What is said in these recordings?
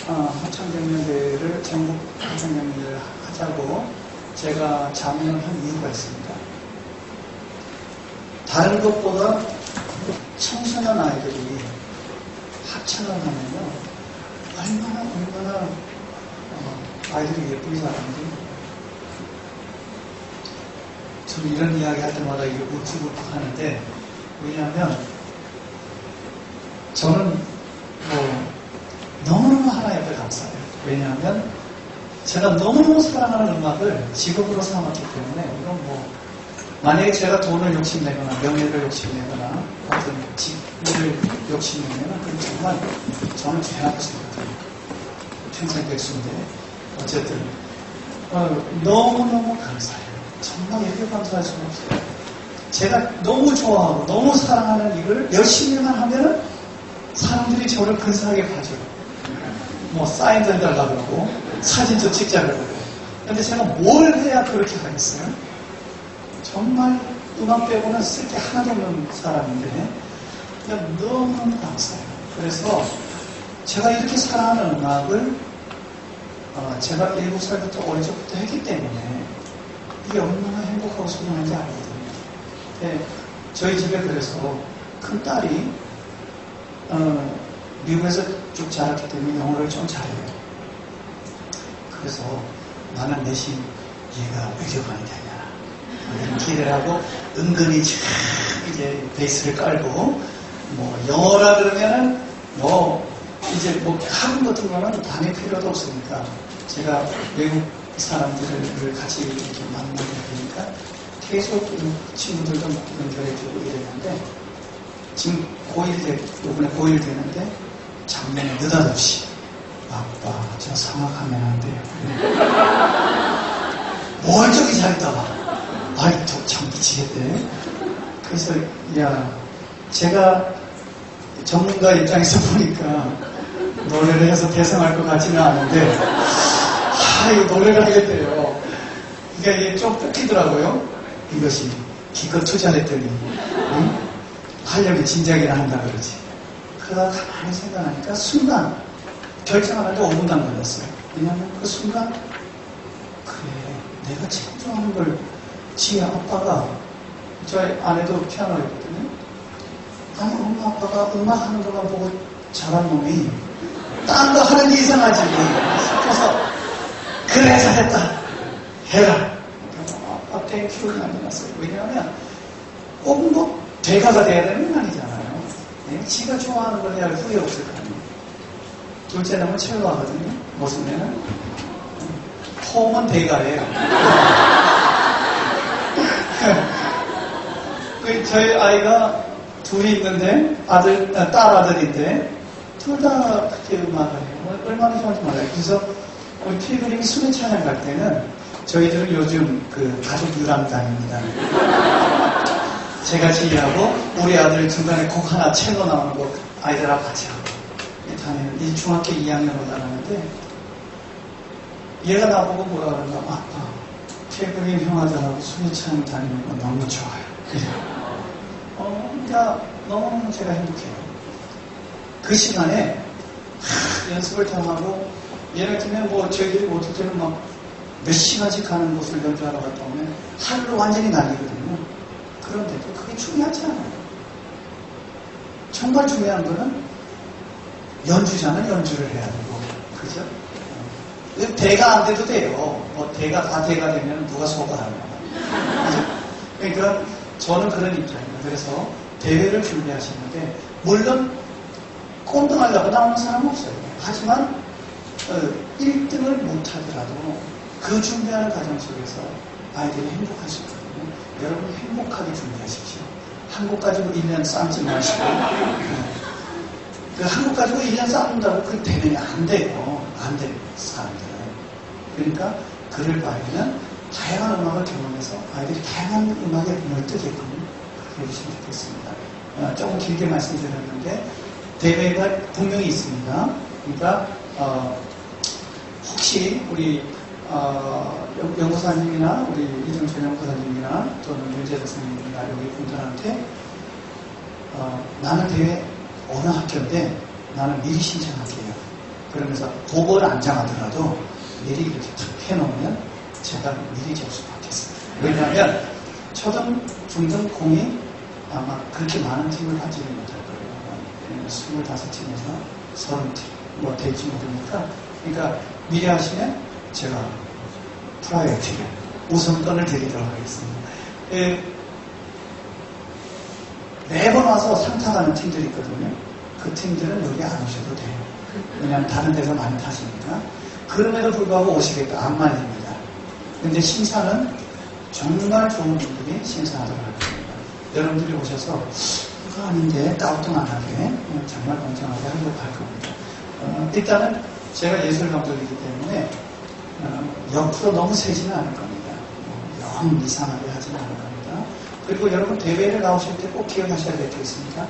합창경연대회를 전국 합창경연대회를 하자고 제가 자문을 한 이유가 있습니다. 다른 것보다 청소년 아이들이 합창을 하면요 얼마나 아이들이 예쁘게 잘하는지 저는 이런 이야기 할 때마다 이게 울컥울컥 하는데, 왜냐하면 저는 너무너무 하나 옆에 감사해요. 왜냐하면 제가 너무너무 사랑하는 음악을 직업으로 삼았기 때문에, 이건 만약에 제가 돈을 욕심내거나 명예를 욕심내거나 어떤 직업을 욕심내면 그건 정말 저는 죄라고 생각합니다. 평생 백수인데 어쨌든 너무너무 감사해요. 정말 이렇게 감사할 수가 없어요. 제가 너무 좋아하고 너무 사랑하는 일을 열심히만 하면은 사람들이 저를 근사하게 봐줘요. 사인도 해달라고 그러고 사진도 찍자고 그러고. 근데 제가 뭘 해야 그렇게 하겠어요? 정말 음악 빼고는 쓸 게 하나도 없는 사람인데 그냥 너무너무 감사해요. 그래서 제가 이렇게 사랑하는 음악을 제가 7살부터 어릴 적부터 했기 때문에 이게 얼마나 행복하고 소중한지 알거든요. 네, 저희 집에 그래서 큰 딸이 미국에서 쭉 자랐기 때문에 영어를 좀 잘해요. 그래서 나는 대신 얘가 외교관이 되냐 이런 기대를 하고 은근히 이제 베이스를 깔고 영어라 그러면은 이제 학원 같은 거는 다닐 필요도 없으니까 제가 외국 사람들을 같이 이렇게 만나게 되니까 계속 친구들도 연결해주고 이랬는데, 지금 이번에 고1 되는데 작년에 느닷없이 아빠 저 상학하면 안 돼요. 뭘 저기 잘했다가 아이 참 미치겠대. 그래서 제가 전문가 입장에서 보니까 노래를 해서 대성할 것 같지는 않은데 이거 노래를 하겠대요. 이게 좀 뺏기더라고요. 이것이 기껏 투자했더니 하려면 진작에나 한다 그러지. 그러다 가만히 생각하니까 순간 결정하는데 5분간 걸렸어요. 왜냐하면 그 순간 그래 내가 제일 좋아하는 걸 지 아빠가, 저희 아내도 피아노였거든요. 아니 엄마 아빠가 음악하는 것만 보고 잘한 놈이 딴 거 하는 게 이상하지 싶어서 그래 잘했다 해라. 아빠 땡큐를 만들었어요. 왜냐하면 꼭 대가가 돼야 되는 건 아니잖아요. 지가 좋아하는 걸 해야 후회 없을 거 아니에요. 둘째 놈은 첼로 하거든요. 모습에는 홈은 대가예요. 저희 아이가 둘이 있는데 딸 아들인데 둘 다 그렇게 음악을 해요. 얼마나 좋은지 몰라요. 그래서 우리 필그림이 수면 찬양 갈 때는 저희들은 요즘 가족 유람단입니다. 제가 지휘하고 우리 아들 중간에 곡 하나 첼로 나오는 거 아이들하고 같이 하고 다니는 중학교 2학년 올라가는데 얘가 나보고 뭐라 그러나 아빠 필그림 형아들하고 수면 찬양 다니는 거 너무 좋아요. 그러니까 너무 제가 행복해요. 그 시간에 연습을 다 하고 예를 들면 저희들이 어떨 때는 몇 시간씩 가는 곳을 연주하러 갔다 오면 하루로 완전히 날리거든요. 그런데도 그게 중요하지 않아요. 정말 중요한 거는 연주자는 연주를 해야 되고, 그죠? 대가 안 돼도 돼요. 대가 다 대가 되면 누가 소가하냐. 그러니까 저는 그런 입장이에요. 그래서 대회를 준비하시는데 물론 꼴등하려고 나오는 사람은 없어요. 하지만 1등을 못하더라도 그 준비하는 과정 속에서 아이들이 행복할 수 있거든요. 여러분 행복하게 준비하십시오. 한국 가지고 1년 쌓지 마시고 한국 가지고 1년 쌓는다고 그 대회는 안 돼요. 안 돼요. 사람들은. 그러니까 그럴 바에는 다양한 음악을 경험해서 아이들이 다양한 음악에 눈을 뜨게끔 그렇게 해주시면 좋겠습니다. 조금 길게 말씀드렸는데 대회가 분명히 있습니다. 그러니까 혹시 우리 연구사님이나 우리 이정철 연구사님이나 또는 윤재덕 선생님이나 여기 분들한테 나는 대회 어느 학교인데 나는 미리 신청할게요. 그러면서 곡을 안 정하더라도 미리 이렇게 탁 해놓으면 제가 미리 접수받겠어요. 왜냐하면 초등, 중등, 공이 아마 그렇게 많은 팀을 가지는 못할 거예요. 25팀에서 30팀 뭐 될지 모르니까. 그러니까 미리 하시면 제가 프라이어티를 우선권을 드리도록 하겠습니다. 매번 와서 상탕하는 팀들이 있거든요. 그 팀들은 여기 안 오셔도 돼요. 왜냐하면 다른 데서 많이 타시니까. 그럼에도 불구하고 오시겠다. 안 말립니다. 근데 심사는 정말 좋은 분들이 심사하도록 하겠습니다. 여러분들이 오셔서 그거 아닌데 따뜻하게 정말 공정하게 하려고 할 겁니다. 일단은 제가 예술 감독이기 때문에 옆으로 너무 세지는 않을 겁니다. 영 이상하게 하지는 않을 겁니다. 그리고 여러분 대회를 나오실 때 꼭 기억하셔야 될 게 있습니다.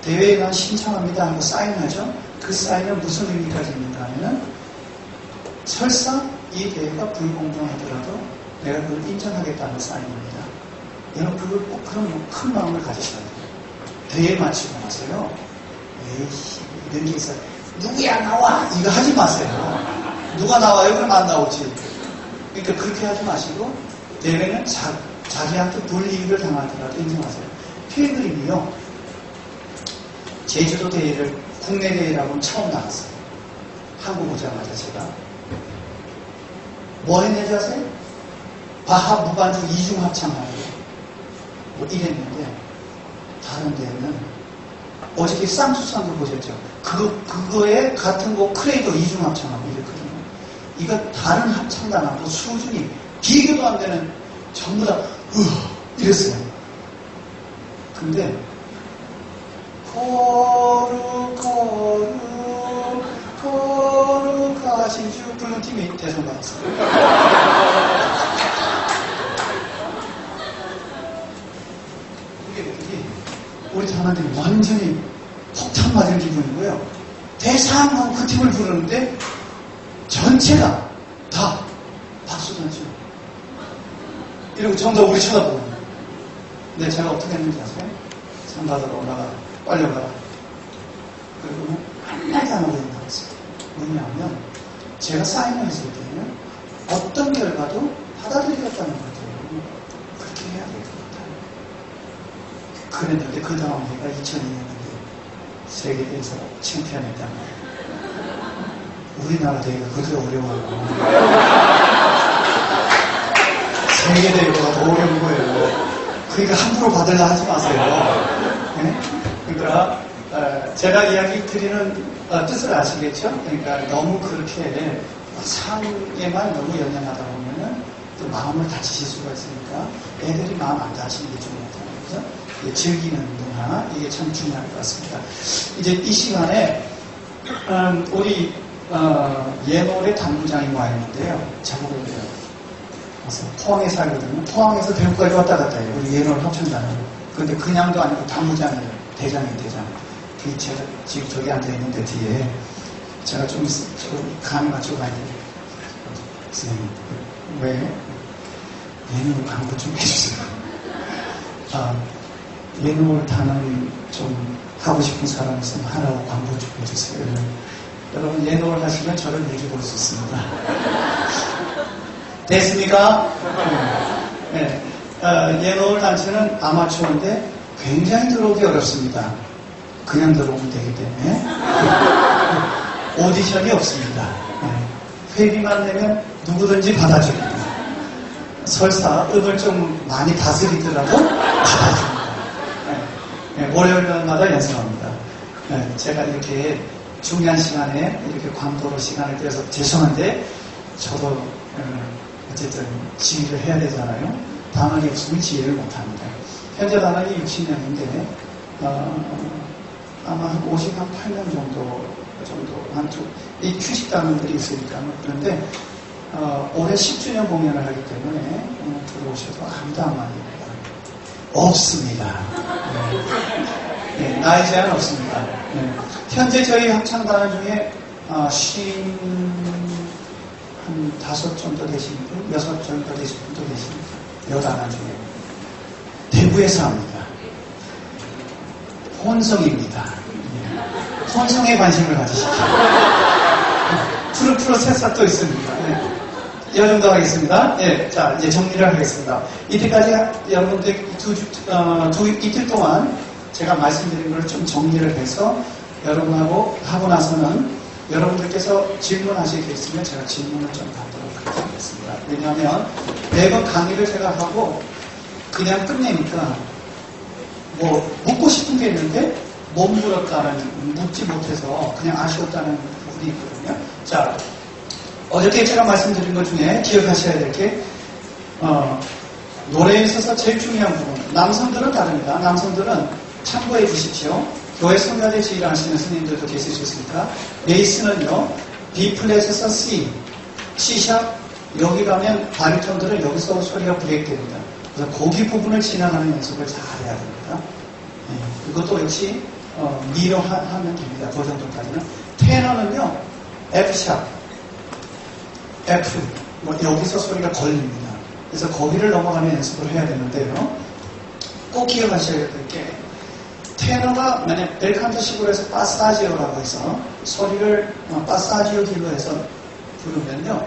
대회에 난 신청합니다 하고 사인하죠. 그 사인은 무슨 의미가 있는가 하면은 설사 이 대회가 불공정하더라도 내가 그걸 인정하겠다는 사인입니다. 여러분 그걸 꼭 그런 큰 마음을 가지셔야 돼요. 대회 마치고 나서요. 에이씨 이런 게 있어요. 누구야 나와 이거 하지 마세요. 누가 나와요? 그럼 안 나오지. 그러니까 그렇게 하지 마시고 대회는 자기한테 불이익을 당하더라도 인정하세요. 필그림이요. 제주도 대회를 국내 대회라고는 처음 나갔어요. 한국 오자마자 제가 뭐 했는지 아세요? 바하 무반주 이중 합창하고 뭐 이랬는데 다른 데는 어저께 쌍수상도 보셨죠? 그거에 같은 곡 크레이도 이중 합창하고 이랬거든요. 이거 다른 합창단하고 수준이 비교도 안 되는 전부 다 이랬어요. 근데 거룩하신 주 부르는 팀이 대상 받았어요. 우리 단원들이 완전히 폭탄 맞은 기분이고요. 대상하고 그 팀을 부르는데 전체가 다 박수 던지고 이러고 전부 다 우리 쳐다보고. 근데 제가 어떻게 했는지 아세요? 상 받으러 올라가 빨리 올라가. 그리고 한마디 안 하고 나왔어요. 뭐냐면 제가 사인을 했을 때는 어떤 결과도 받아들이겠다는 거죠. 그렇게 해야 될 것 같아요. 그랬는데 그 다음 해가 2002년인데 세계대회에서 챔피언했단 말이에요. 우리나라 대회가 그렇게 어려워요. 세계대회가 더 어려운 거예요. 그러니까 함부로 받으려 하지 마세요. 네? 그러니까 제가 이야기 드리는 뜻을 아시겠죠? 그러니까 너무 그렇게 상에만 너무 연연하다 보면은 또 마음을 다치실 수가 있으니까 애들이 마음 안 다치는 게 중요하다는 거죠. 즐기는 문화, 이게 참 중요할 것 같습니다. 이제 이 시간에 우리 예노래 당부장이 와 있는데요. 작업을 해요. 그래서 포항에 살거든요. 포항에서 대구까지 왔다 갔다 해요. 우리 예노래 합창단은. 근데 그냥도 아니고 당부장이에요. 대장이에요, 대장. 제가 지금 저기 앉아있는데 뒤에 제가 좀 감이 맞추고 가야 돼요. 선생님, 왜? 예노래 광고 좀 해주세요. 예노래 단원 좀 하고 싶은 사람 있으면 하라고 광고 좀 해주세요. 여러분 예노래 하시면 저를 매주 볼 수 있습니다. 됐습니까? 네. 예노래 단체는 아마추어인데 굉장히 들어오기 어렵습니다. 그냥 들어오면 되기 때문에 오디션이 없습니다. 회비만 내면 누구든지 받아줍니다. 설사 음을 좀 많이 다스리더라도 받아줍니다. 월요일마다 연습합니다. 제가 이렇게 중요한 시간에 이렇게 광고로 시간을 떼서 죄송한데 저도 어쨌든 지휘를 해야 되잖아요. 단원이 없으면 지휘를 못합니다. 현재 단원이 60명인데 아마 한 58명 정도 이 휴식 단원들이 있으니까 그런데 올해 10주년 공연을 하기 때문에 들어오셔도 아무도 안 말립니다. 없습니다. 네, 나이 제한 없습니다. 네. 현재 저희 합창단원 중에 한 5 정도 되신 분, 6 정도 되신 분도 계십니다. 여단원 중에. 대구에서 합니다. 혼성입니다. 혼성에 관심을 가지십시오. 프로세스가 또 있습니다. 네. 이 정도 하겠습니다. 예, 자, 이제 정리를 하겠습니다. 이때까지 여러분들 이틀 동안 제가 말씀드린 걸 좀 정리를 해서 여러분하고 하고 나서는 여러분들께서 질문하실 게 있으면 제가 질문을 좀 받도록 하겠습니다. 왜냐하면 매번 강의를 제가 하고 그냥 끝내니까 뭐 묻고 싶은 게 있는데 못 물었다는, 묻지 못해서 그냥 아쉬웠다는 부분이 있거든요. 자, 어저께 제가 말씀드린 것 중에 기억하셔야 될 게, 노래에 있어서 제일 중요한 부분. 남성들은 다릅니다. 남성들은 참고해 주십시오. 교회 성가대 지휘를 하시는 스님들도 계시겠습니까? 베이스는요, B 플랫에서 C, C샵, 여기 가면 바리톤들은 여기서 소리가 브레이크 됩니다. 그래서 고기 부분을 지나가는 연습을 잘 해야 됩니다. 네, 이것도 역시, 미로 하면 됩니다. 그 정도까지는. 테너는요, F샵, F, 뭐 여기서 소리가 걸립니다. 그래서 거기를 넘어가는 연습을 해야 되는데요. 꼭 기억하셔야 될 게, 테너가 만약 벨칸토식으로 해서 파사지오라고 해서 소리를 파사지오 길로 해서 부르면요,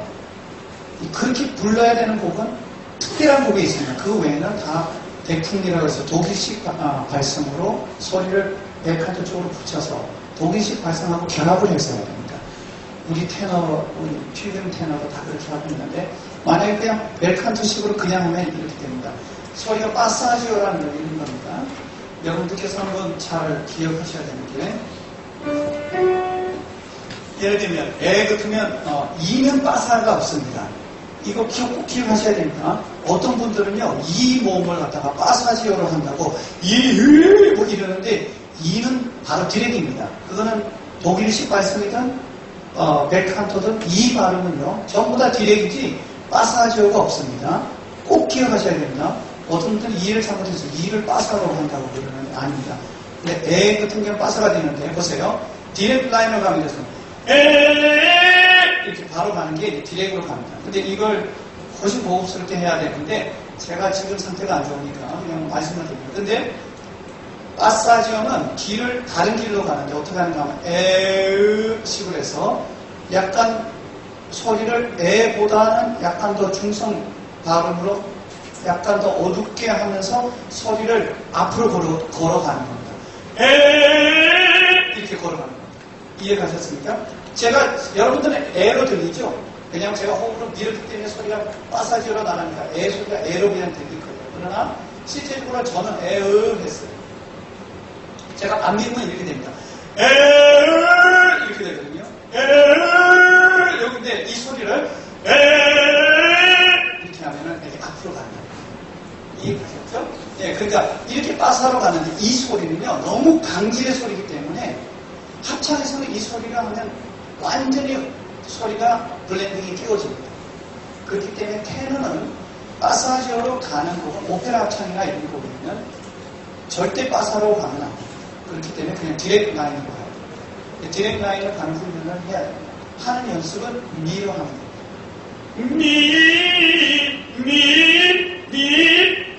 그렇게 불러야 되는 곡은 특별한 곡이 있습니다. 그 외에는 다 데쿵이라고 해서 독일식 발성으로 소리를 벨칸토 쪽으로 붙여서 독일식 발성하고 결합을 해서 해야 됩니다. 우리 테너, 우리 필름 테너도 다 그렇게 하고 있는데, 만약에 그냥 벨칸토식으로 그냥 하면 이렇게 됩니다. 소리가 파사지오라는 게 있는 겁니다. 여러분들께서 한번 잘 기억하셔야 되는 게, 예를 들면 에 같으면 이면 빠사가 없습니다. 이거 꼭 기억하셔야 됩니다. 어떤 분들은요, 이 모음을 갖다가 빠사지오로 한다고 뭐 이러는데, 이는 바로 디렉입니다. 그거는 독일식 발성이든 벨칸토든 이 발음은요, 전부 다 디렉이지 빠사지오가 없습니다. 꼭 기억하셔야 됩니다. 어떤 분들은 이를 잘못해서 이를 빠사로 한다고 그러는 게 아닙니다. 근데 에 같은 경우는 빠사가 되는데, 보세요. 디렉 라인으로 가면 돼서 에 이렇게 바로 가는 게 디렉으로 갑니다. 근데 이걸 훨씬 고급스럽게 해야 되는데, 제가 지금 상태가 안 좋으니까 그냥 말씀을 드립니다. 근데 빠사지오는 길을 다른 길로 가는데 어떻게 하는가 하면 에으식으로 해서 약간 소리를 에보다는 약간 더 중성 발음으로 약간 더 어둡게 하면서 소리를 앞으로 걸어가는 겁니다. 에 이렇게 걸어가는 겁니다. 이해가셨습니까? 제가 여러분들은 에로 들리죠? 왜냐하면 제가 호흡으로 밀었기 때문에 소리가 빠사지오로 나갑니다. 에 소리가 에로 그냥 들릴 거예요. 그러나 실제적으로 저는 에으 했어요. 제가 안 밀면 이렇게 됩니다. 에으 이렇게 되거든요. 에으 여기인데 이 소리를 에으 이렇게 하면은 이렇게 앞으로 가는 거예요. 이해가셨죠? 예, 그러니까 이렇게 빠사로 가는데 이 소리는요, 너무 강질의 소리이기 때문에 합창에서는 이 소리가 하면 완전히 소리가 블렌딩이 끼워집니다. 그렇기 때문에 테너는 빠사지오로 가는 곡은 오페라 합창이나 이런 곡에는 절대 빠사로 가면 안 됩니다. 그렇기 때문에 그냥 디렉 라인으로 가야 돼요. 디렉 라인으로 가는 훈련을 해야 됩니다. 하는 연습은 미로 하면 됩니다. 미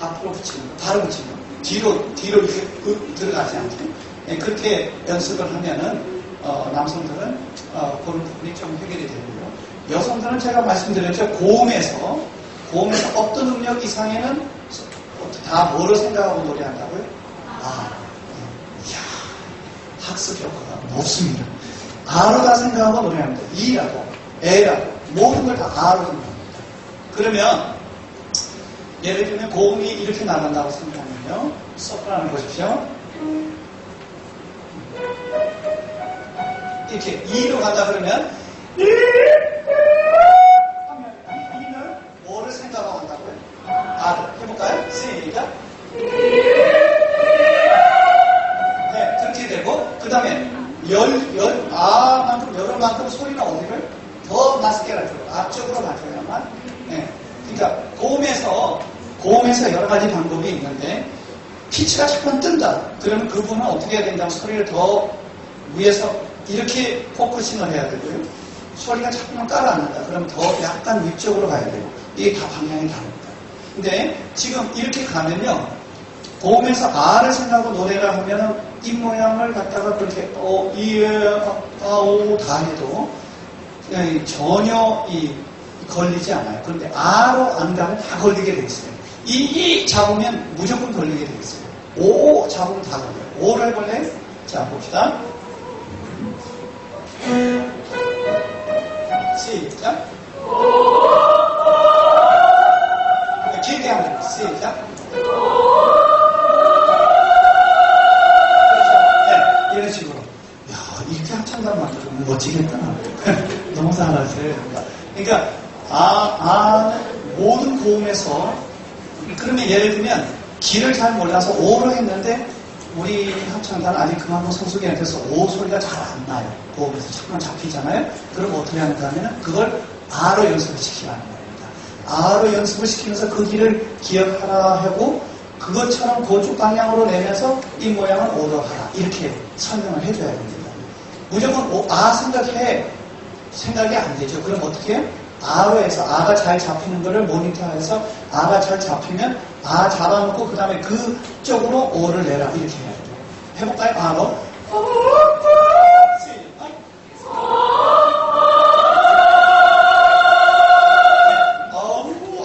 앞으로 붙이는 거, 바로 붙이는 거. 뒤로 이렇게 들어가지 않게. 예, 그렇게 연습을 하면은 남성들은 그런 부분이 좀 해결이 되고요. 여성들은 제가 말씀드렸죠. 고음에서 어떤 음력 이상에는 다 뭐로 생각하고 노래한다고요? 이야, 학습 효과가 높습니다. 아로 다 생각하고 노래합니다. 이라도, 에라도, 모든 걸 다 아로 생각합니다. 그러면 예를 들면 고음이 이렇게 나간다고 생각하면요, 소프라노 보십시오. 이렇게 이로 간다 그러면 이는 뭐를 생각하고 한다고요? 아를 해볼까요? 시작. 네, 그렇게 되고 그 다음에 아만큼 열만큼 소리가 어디를 더 낮게 가지고 앞쪽으로 가져야만. 네, 그러니까 고음에서 여러 가지 방법이 있는데, 피치가 조금 뜬다. 그러면 그분은 어떻게 해야 된다면 소리를 더 위에서 이렇게 포커싱을 해야 되고요. 소리가 자꾸만 깔아앉는다. 그러면 더 약간 위쪽으로 가야 되고. 이게 다 방향이 다릅니다. 근데 지금 이렇게 가면요, 고음에서 아를 생각하고 노래를 하면은 입 모양을 갖다가 그렇게 오 다 해도 전혀 걸리지 않아요. 그런데 아로 안 가면 다 걸리게 돼 있어요. 이 잡으면 무조건 걸리게 돼 있어요. 오 잡으면 다 걸려요. 오를 해볼래요? 자, 봅시다. 시작. 길게 하면 시작. 네, 이런 식으로. 야, 이렇게 합창단 만들면 멋지겠다. 너무 잘하세요. 그러니까 모든 고음에서 그러면 예를 들면 길을 잘 몰라서 오로 했는데 우리 합창단 아직 그만큼 성숙이 안 돼서 오 소리가 잘 안 나요. 고음에서 잠깐 잡히잖아요. 그럼 어떻게 하는가 하면 그걸 아로 연습을 시키라는 겁니다. 아로 연습을 시키면서 그 길을 기억하라 하고 그것처럼 그쪽 방향으로 내면서 이 모양은 오로 하라. 이렇게 설명을 해줘야 됩니다. 무조건 생각이 안 되죠. 그럼 어떻게 해요? 아로 해서 아가 잘 잡히는 거를 모니터해서 아가 잘 잡히면 아 잡아놓고 그 다음에 그쪽으로 오를 내라. 이렇게 해야 돼요. 해볼까요? 아로.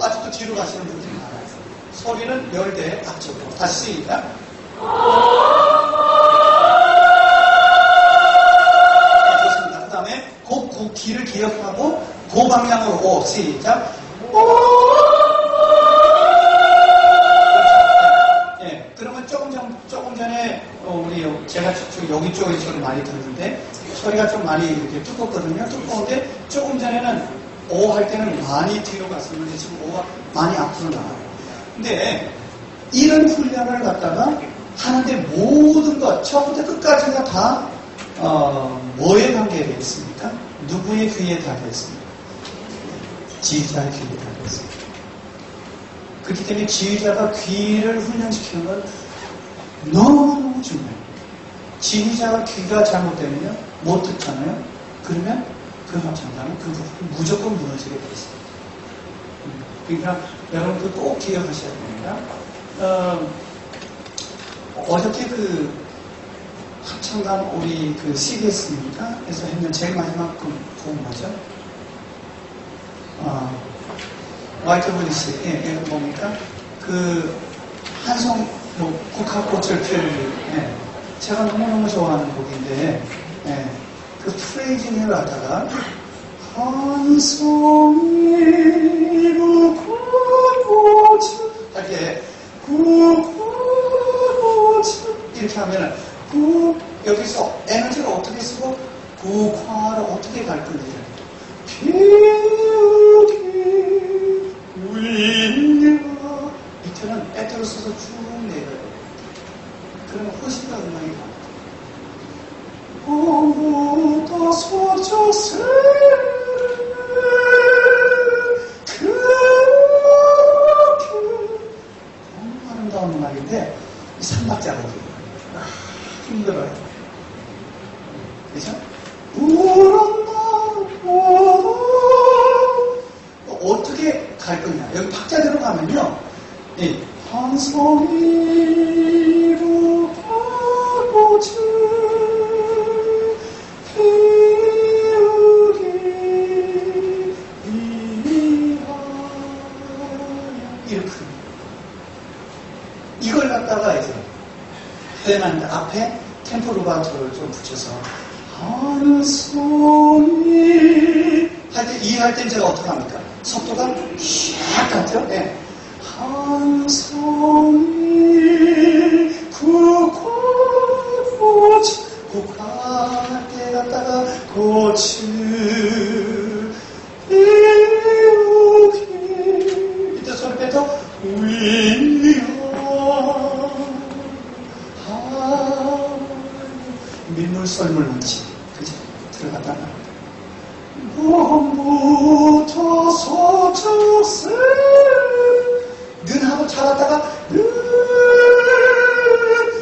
아직도 뒤로 가시는 분들이 많아요. 소리는 열대 앞쪽으로. 다시 시작. 좋습니다. 그 다음에 그 길을 기억하고 그 방향으로 오 시작. 예, 그러면 조금 전에 제가 여기 쪽에 소리 많이 들었는데 소리가 좀 많이 이렇게 두껍거든요. 두꺼운데 조금 전에는 오 할 때는 많이 뒤로 갔었는데 지금 오가 많이 앞으로 나와요. 근데 이런 훈련을 갖다가 하는데 모든 것 처음부터 끝까지가 다 뭐에 관계되어 있습니까? 누구의 귀에 달려 있습니까? 지휘자의 귀에 달려 있습니다. 그렇기 때문에 지휘자가 귀를 훈련시키는 건 너무너무 중요해요. 지휘자가 귀가 잘못되면요 못 듣잖아요. 그러면 그 합창단은 그 부분이 무조건 무너지게 되어 있습니다. 그러니까 여러분들 꼭 기억하셔야 됩니다. 어저께 그 합창단 우리 그 CBS입니까? 에서 했는 제일 마지막 곡 뭐죠? 화이트 보이스, 뭡니까? 그, 한송, 국화꽃을 펼, 제가 너무너무 좋아하는 곡인데, 그 프레이징을 갖다가, 한송이 국화꽃을, 이렇게, 국화꽃을, 이렇게 하면은, 여기서 에너지를 어떻게 쓰고, 국화를 어떻게 갈 건지, 피우기 위가 밑에는 배터를 써서 쭉 내려요. 그러면 훨씬 더 음악이 나와요. 오무다 소저세 그렇게 너무 아름다운 음악인데 이 3박자가 힘들어요. 그죠? 어떻게 갈 거냐? 여기 박자대로 가면요, 한송이로 가고지 피우기 위하여 이렇게 이걸 갖다가 이제 표현하는데 앞에 템포 루바토를 좀 붙여서 한송이 할 때, 이 할 때 제가 어떻게 합니까? 속도가 샥 같죠? 네. 한송이 국화꽃 국화할 때 갖다가 꽃을 피우기 이때 소리 빼서 위하여 민물썰물 문치 그죠? 들어갔다 나 몸부터 소저세 는 하고 잡았다가 는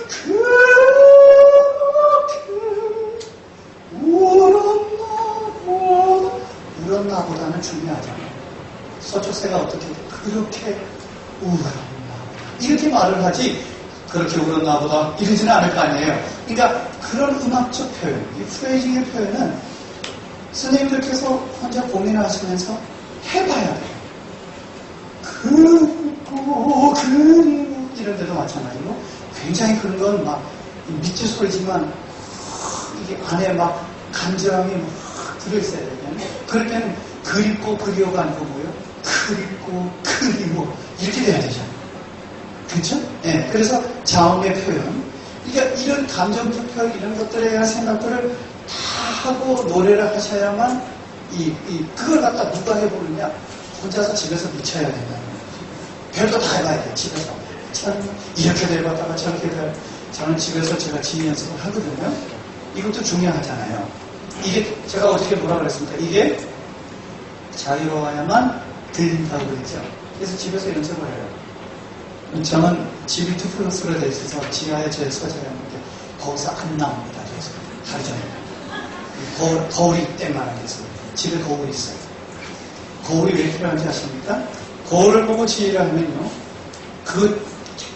그렇게 울었나보다는 중요하잖아요. 서초세가 어떻게 그렇게 울었나 이렇게 말을 하지 그렇게 울었나보다 이러지는 않을 거 아니에요. 그러니까 그런 음악적 표현, 이 프레이징의 표현은 선생님들께서 혼자 고민하시면서 해봐야 돼요. 그리고 이런 데도 마찬가지로 굉장히 그런 건 막 밑줄 소리지만 이게 안에 막 간절함이 막 들어있어야 되잖아요. 그럴 때는 그립고 그리워가 아니고 뭐예요? 그립고 그리워 이렇게 돼야 되잖아요. 그렇죠? 네, 그래서 자음의 표현, 그러니까 이런 감정 표현 이런 것들에 대한 생각들을 다 하고 노래를 하셔야만 그걸 갖다 누가 해보느냐? 혼자서 집에서 미쳐야 된다는 거죠. 별거 다 해봐야 돼요. 집에서 참 이렇게 해봤다가 저렇게 돼. 저는 집에서 제가 지휘 연습을 하거든요. 이것도 중요하잖아요. 이게 제가 어저께 뭐라 그랬습니까? 이게 자유로워야만 들린다고 그랬죠. 그래서 집에서 연습을 해요. 저는 집이 2플러스로 돼 있어서 지하에 제 서재가 있는데 거기서 안 나옵니다. 그래서 하루 종일 거울이 때만한 데서 집에 거울이 있어요. 거울이 왜 필요한지 아십니까? 거울을 보고 지휘를 하면요, 그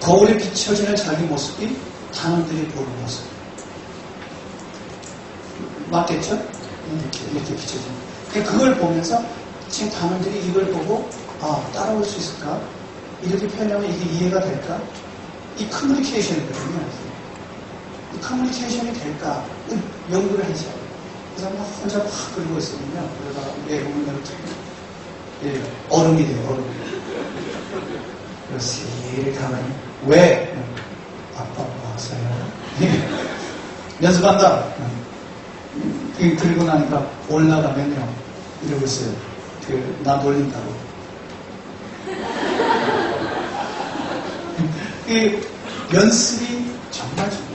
거울에 비춰지는 자기 모습이 단원들이 보는 모습 맞겠죠? 이렇게 비춰지는. 그걸 보면서 지금 단원들이 이걸 보고 따라올 수 있을까? 이렇게 표현하면 이게 이해가 될까? 이 커뮤니케이션이거든요. 이 커뮤니케이션이 될까? 연구를 해서. 그래서 막 혼자 확 그리고 있으면요. 그러다가 외국은 이렇게 얼음이 돼요, 얼음. 그래서 이렇게 가만히. 왜? 아빠가 왔어요. 연습한다. 그리고 나니까 올라가면요. 이러고 있어요. 나 놀린다고. 연습이 정말 중요합니다.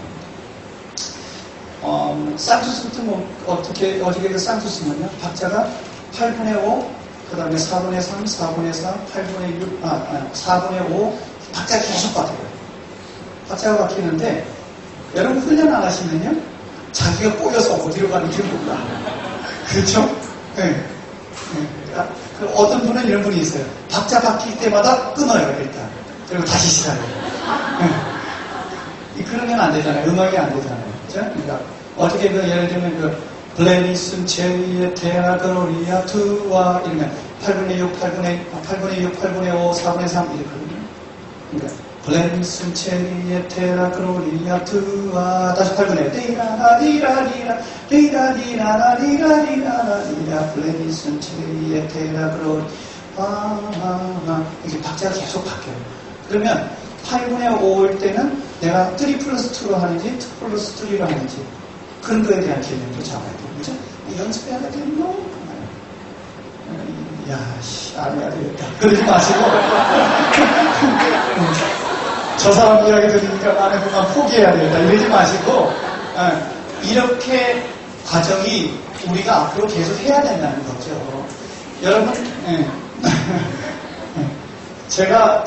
쌍투스도 어떻게 그 쌍투스는요, 박자가 8분의 5, 그 다음에 4분의 3, 4분의 4, 8분의 6, 4분의 5, 박자가 계속 바뀌어요. 박자가 바뀌는데, 여러분 훈련 안 하시면요, 자기가 꼬여서 어디로 가는지 몰라. 그렇죠? 네. 어떤 분은 이런 분이 있어요. 박자 바뀔 때마다 끊어요, 일단. 그리고 다시 시작해요. 그러면 안 되잖아요. 음악이 안 되잖아요. 그죠? 그러니까 어떻게 예를 들면 블레니슨 제위의 테아그로리아 투와 이러면 8분의 6, 8분의 6, 8분의 5, 4분의 3 이렇거든요. 그러니까 블레니슨 제위의 테아그로리아 투와 다시 8분의 리라리라리라 리라리라리라리라리라 블레니슨 제위의 테아그로리아 이렇게 박자가 계속 바뀌어요. 그러면 8분의 5일 때는 내가 3 플러스 2로 하는지 2 플러스 3로 하는지 그런 거에 대한 개념도 잡아야 돼요. 그죠? 연습해야 되겠노? 안 해야 되겠다. 그러지 마시고 저 사람 이야기 들으니까 나는 그만 포기해야 되겠다. 이러지 마시고 이렇게 과정이 우리가 앞으로 계속 해야 된다는 거죠. 여러분 제가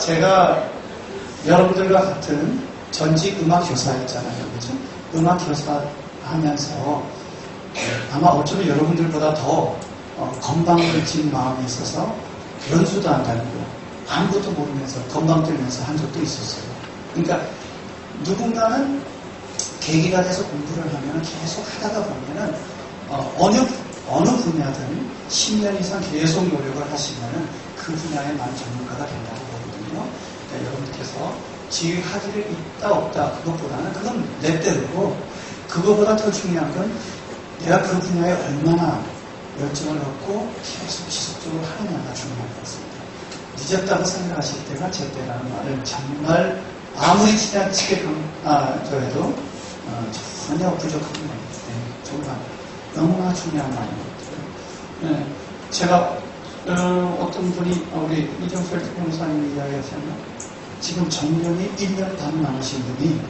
여러분들과 같은 전직 음악 교사였잖아요. 그죠? 음악 교사 하면서 아마 어쩌면 여러분들보다 더 건방을 진 마음이 있어서 연수도 안 다니고 아무것도 모르면서 건방 들면서 한 적도 있었어요. 그러니까 누군가는 계기가 돼서 공부를 하면 계속 하다가 보면은 어느 분야든 10년 이상 계속 노력을 하시면은 그 분야에만 전문가가 된다고 보거든요. 그러니까 여러분께서 지휘하기를 있다 없다 그것보다는 그건 내 때로고 그거보다 더 중요한 건 내가 그 분야에 얼마나 열정을 갖고 계속 지속적으로 하느냐가 중요한 것 같습니다. 늦었다고 생각하실 때가 제 때라는 말을 정말 아무리 지나치게 저해도 전혀 부족한 말입니다. 정말 너무나 중요한 말입니다. 네, 제가 어떤 분이 우리 이정철 변호사님이 이야기하셨나 지금 정년이 1년 반 남으신 분이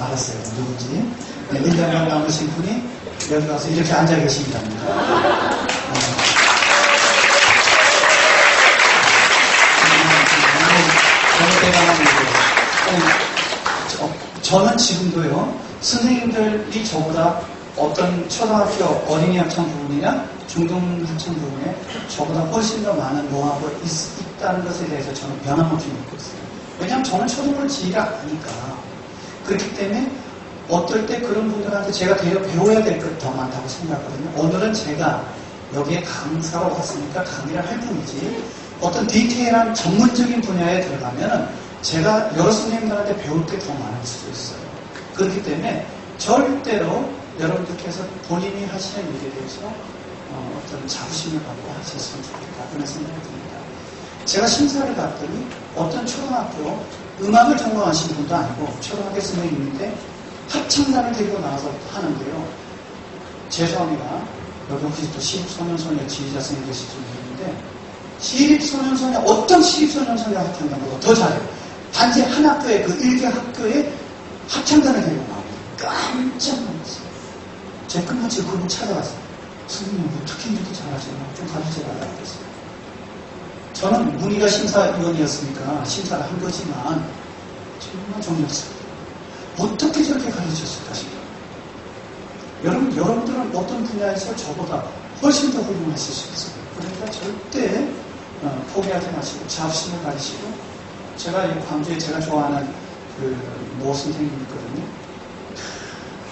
알았어요. 누군지. 1년 반 남으신 분이 여기 와서 이렇게 앉아 계신답니다. 너무 대단한 일이에요. 저는 지금도요, 선생님들이 저보다 어떤 초등학교 어린이 학창 부분이나 중등 학창 부분에 저보다 훨씬 더 많은 노하우가 있다는 것에 대해서 저는 변함없이 믿고 있어요. 왜냐하면 저는 초등을 지휘를 아니까. 그렇기 때문에 어떨 때 그런 분들한테 제가 배워야 될 것 더 많다고 생각하거든요. 오늘은 제가 여기에 강사로 갔으니까 강의를 할 뿐이지 어떤 디테일한 전문적인 분야에 들어가면 제가 여러 선생님들한테 배울 게 더 많을 수도 있어요. 그렇기 때문에 절대로 여러분들께서 본인이 하시는 일에 대해서 어떤 자부심을 갖고 하셨으면 좋겠다 그런 생각이 듭니다. 제가 심사를 갔더니 어떤 초등학교 음악을 전공하신 분도 아니고 초등학교 선생님인데 합창단을 데리고 나와서 하는데요. 죄송합니다. 여기 혹시 또 시립소년소녀 지휘자 선생님 계실지 모르겠는데 시립소년소녀 어떤 시립소년소녀 합창단보다 더 잘해요. 단지 한 학교에 그 1개 학교에 합창단을 데리고 나옵니다. 깜짝 놀랐어요. 제가 끝마치 그분 찾아갔어요. 선생님 어떻게 이렇게 잘하시나 좀 가르쳐달라고 했어요. 저는 문희가 심사위원이었으니까 심사를 한 거지만 정말 존경스럽다. 어떻게 저렇게 가르쳤을까 싶어요. 여러분들은 어떤 분야에서 저보다 훨씬 더 훌륭하실 수 있어요. 그러니까 절대 포기하지 마시고 자부심을 가지시고 제가 이 광주에 제가 좋아하는 그 모 선생님이 있거든요.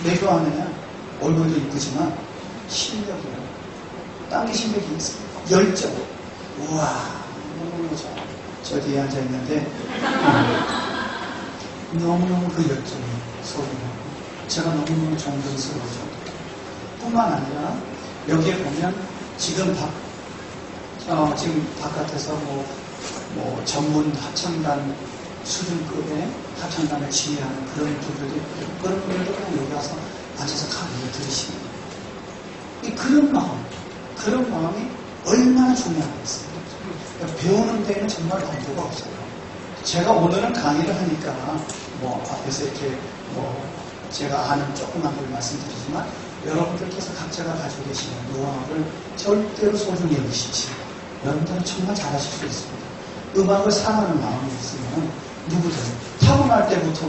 내교하느냐 얼굴도 이쁘지만 실력이요. 당기신 게 있어요. 열정. 우와 너무너무 저 뒤에 앉아있는데 너무너무 그 열정이 소리나고 제가 너무너무 존경스러워져. 뿐만 아니라 여기에 보면 지금 바깥에서 뭐 전문 합창단 수준급의 합창단을 지휘하는 그런 분들도 있고 그런 분들도 그냥 여기 와서 앉아서 강의를 들으시는 이 그런 마음이 얼마나 중요하겠어요. 배우는 데에는 정말 방도가 없어요. 제가 오늘은 강의를 하니까 앞에서 이렇게 제가 아는 조그만 걸 말씀드리지만 여러분들께서 각자가 가지고 계시는 노하우를 절대로 소중히 여기시지. 여러분들은 정말 잘하실 수 있습니다. 음악을 사랑하는 마음이 있으면 누구든 타고날 때부터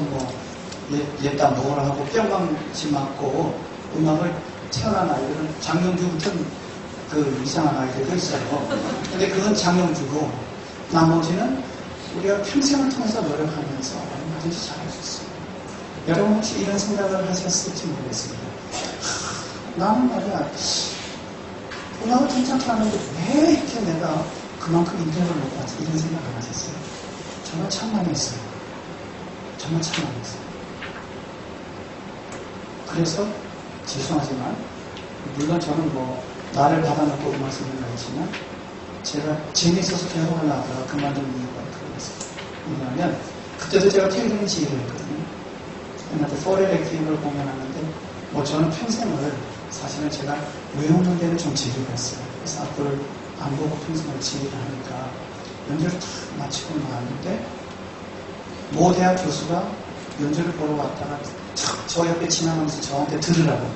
옛다 뭐라 하고 뿅망치 맞고 음악을 태어난 아이들은 장명주 같은 그 이상한 아이들도 있어요. 근데 그건 장명주고 나머지는 우리가 평생을 통해서 노력하면서 얼마든지 잘할 수 있어요. 여러분 혹시 이런 생각을 하셨을지 모르겠습니다. 나는 말이야 음악을 괜찮게 하는데 왜 이렇게 내가 그만큼 인정을 못 받지 이런 생각을 하셨어요. 정말 참 많이 했어요. 정말 참 많이 했어요. 그래서 죄송하지만 물론 저는 나를 받아놓고 음악 쓰는 거였지만 제가 재미있어서 계속 하려다가 그만둔 이유가 그거였어요. 왜냐하면 그때도 제가 텔레비전 지휘를 했거든요. 그런데 포레렉티브를 공연하는데 저는 평생을 사실은 제가 외우는 데는 좀 지휘를 했어요. 그래서 악보를 안 보고 평생을 지휘를 하니까 연주를 다 마치고 나왔는데 모 대학 교수가 연주를 보러 왔다가 저 옆에 지나가면서 저한테 들으라고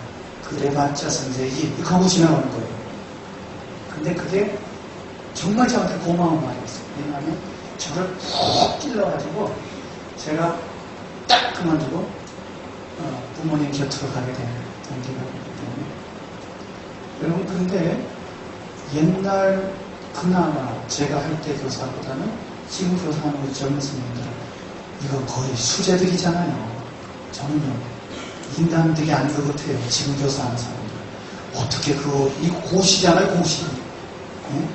그래봤자 선생님 그러고 지나가는 거예요. 근데 그게 정말 저한테 고마운 말이었어요. 왜냐하면 저를 푹 찔러가지고 제가 딱 그만두고 부모님 곁으로 가게 된 동기가 있기 때문에 여러분 그런데 옛날 그나마 제가 할 때 교사보다는 지금 교사하는 우리 젊은 선생님들은 이거 거의 수제들이잖아요. 저는요 인간들이 아닌 것 같아요. 지금 교사하는 사람들 어떻게 이 고시잖아요. 고시. 응?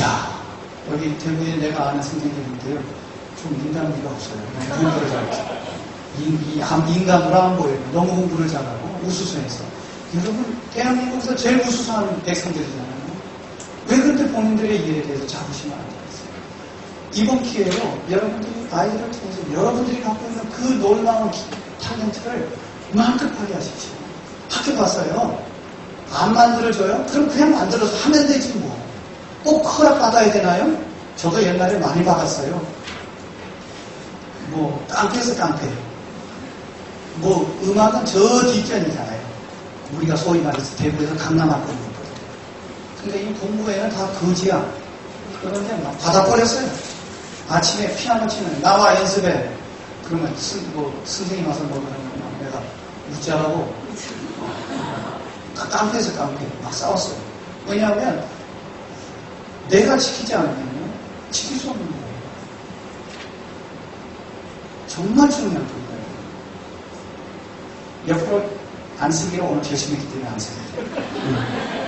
야 여기 대구에 내가 아는 선생님인데요 좀 인간미가 없어요. 공부를 잘해요. 인간으로 안 보여요. 너무 공부를 잘하고 우수수해서 여러분 대한민국에서 제일 우수수한 백성들이잖아요. 왜 그런데 본인들의 일에 대해서 자부심을 안 가졌어요? 이번 기회로 여러분들이 아이들을 통해서 여러분들이 갖고 있는 그 놀라운 탤런트를 만급하게 하십시오. 학교 갔어요. 안 만들어줘요? 그럼 그냥 만들어서 하면 되지 뭐. 꼭 허락 받아야 되나요? 저도 옛날에 많이 받았어요. 깡패에서 깡패. 음악은 저 뒷편이잖아요. 우리가 소위 말해서 대구에서 강남학교 있거든. 근데 이 공부에는 다 거지야. 그런데 막 받아버렸어요. 아침에 피아노 치는 나와 연습해. 그러면 선생님 와서 그러면 내가 웃자라고 깡패에서 깡패 막 싸웠어요. 왜냐하면 내가 지키지 않으면 지킬 수 없는 거예요. 정말 중요한 거예요. 옆으로 안 쓰기로 오늘 결심했기 때문에 안 씁니다.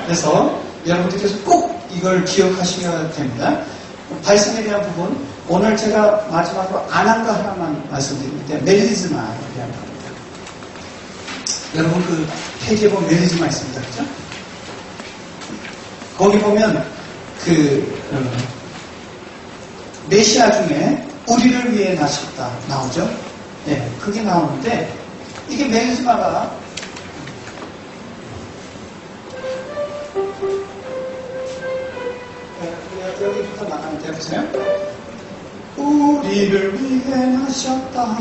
그래서 여러분들께서 꼭 이걸 기억하셔야 됩니다. 발성에 대한 부분, 오늘 제가 마지막으로 안 한 거 하나만 말씀드리는데, 멜리즈마에 대한 겁니다. 여러분 그 페이지에 보면 멜리즈마 있습니다. 그죠? 거기 보면 메시아 중에 우리를 위해 나셨다 나오죠? 네, 그게 나오는데, 이게 멜리즈마가 여기부터 나가면 돼요. 보세요. 우리를 위해 나셨다.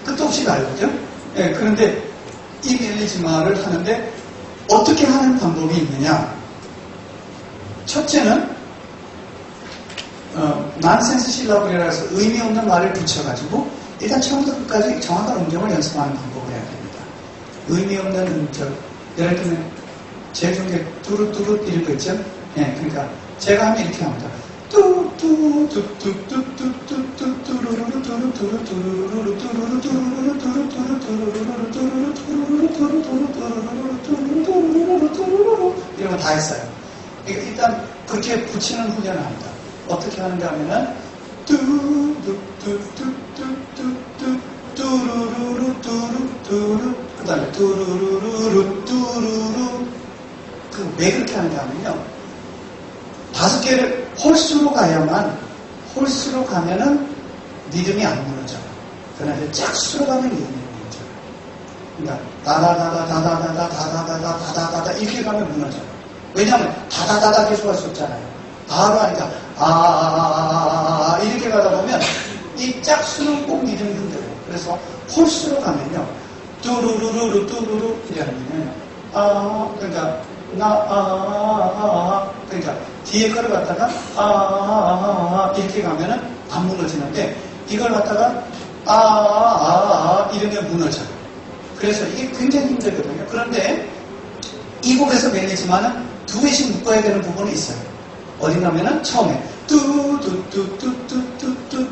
끝도 없이 가요. 그죠? 네, 그런데 이 멜리즈마를 하는데 어떻게 하는 방법이 있느냐? 첫째는 난센스 실라블이라 해서 의미 없는 말을 붙여가지고 일단 처음부터 끝까지 정확한 음정을 연습하는 방법을 해야 됩니다. 의미 없는 음절, 예를 들면 제일 좋은 게 뚜루뚜루 이런 거 있죠? 예, 그러니까 제가 하면 이렇게 합니다. 이런 거 다 했어요. 일단 그렇게 붙이는 훈련을 합니다. 어떻게 하는가 하면은 그 다음에 왜 그렇게 하는가 하면요, 5개를 홀수로 가면은 리듬이 안 무너져요. 그런데 짝수로 가면 리듬이 무너져요. 그러니까 다다다다 이렇게 가면 무너져요. 왜냐하면 다다다다 계속 할 수 없잖아요. 아로 하니까 이렇게 가다 보면 이 짝수는 꼭 리듬이 흔들어요. 그래서 홀수로 가면요, 뚜루루루루 뚜루루 이렇게 하면요, 그러니까 그러니까 뒤에 거를 갖다가 이렇게 가면은 안 무너지는데, 이걸 갖다가 이러면 무너져요. 그래서 이게 굉장히 힘들거든요. 그런데 이 곡에서 멜리즈마는 2개씩 묶어야 되는 부분이 있어요. 어딘가면은 처음에 뚜루루루 뚜루뚜루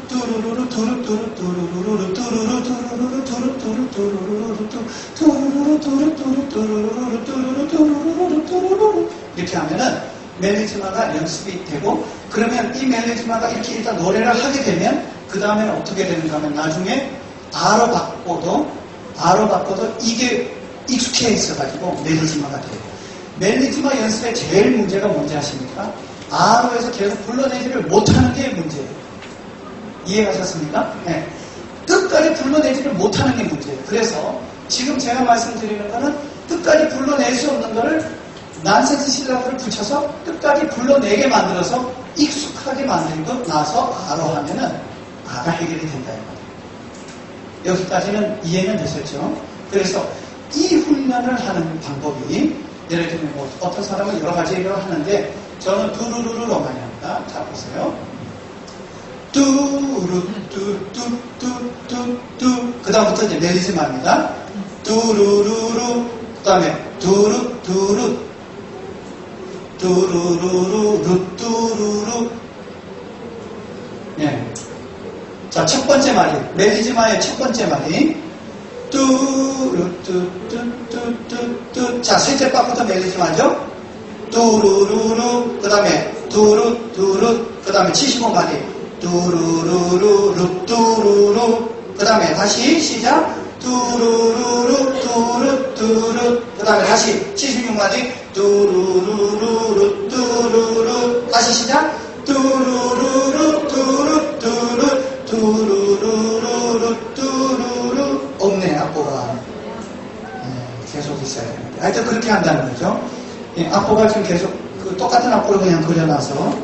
뚜루루루 뚜루루 뚜루루루 뚜루뚜루 뚜루루루 뚜루루루 뚜루뚜루 뚜루루루 뚜루루 뚜루루루 뚜루루루 이렇게 하면은 멜리즈마가 연습이 되고, 그러면 이 멜리즈마가 이렇게 일단 노래를 하게 되면 그 다음에는 어떻게 되는가 하면 나중에 아로 바꿔도 이게 익숙해 있어가지고 멜리즈마가 돼요. 멜리즈마 연습의 제일 문제가 뭔지 아십니까? 아로에서 계속 불러내지를 못하는 게 문제예요. 이해하셨습니까? 네. 끝까지 불러내지를 못하는 게 문제예요. 그래서 지금 제가 말씀드리는 거는 끝까지 불러낼 수 없는 거를 난센스 실라브를 붙여서 끝까지 불러내게 만들어서 익숙하게 만들고 나서 아로 하면은 아가 해결이 된다. 여기까지는 이해는 되셨죠? 그래서 이 훈련을 하는 방법이, 예를 들면 뭐 어떤 사람은 여러 가지 얘기를 하는데 저는 두루루루로 많이 합니다. 자, 보세요. 뚜루뚜뚜뚜뚜뚜 그 다음부터 이제 멜리즈마입니다. 뚜루루루 그 다음에 뚜루뚜루 뚜루루루 루뚜루루. 예. 자, 첫 번째 말이 멜리즈마의 첫 번째 말이 뚜루뚜뚜뚜뚜뚜. 자, 셋째 박부터 멜리즈마죠. 뚜루루루 그 다음에 뚜루뚜루 그 다음에 75마디 뚜루루루 루뚜루루 그 다음에 다시 시작 뚜루루루 뚜루뚜루 그 다음에 다시 76마디 뚜루루루 루뚜루루 다시 시작 뚜루루루 뚜루뚜루 뚜루루루 루뚜루루. 없네 악보가. 계속 있어야 되는데 하여튼 그렇게 한다는 거죠. 악보가 지금 계속 똑같은 악보를 그냥 그려놔서.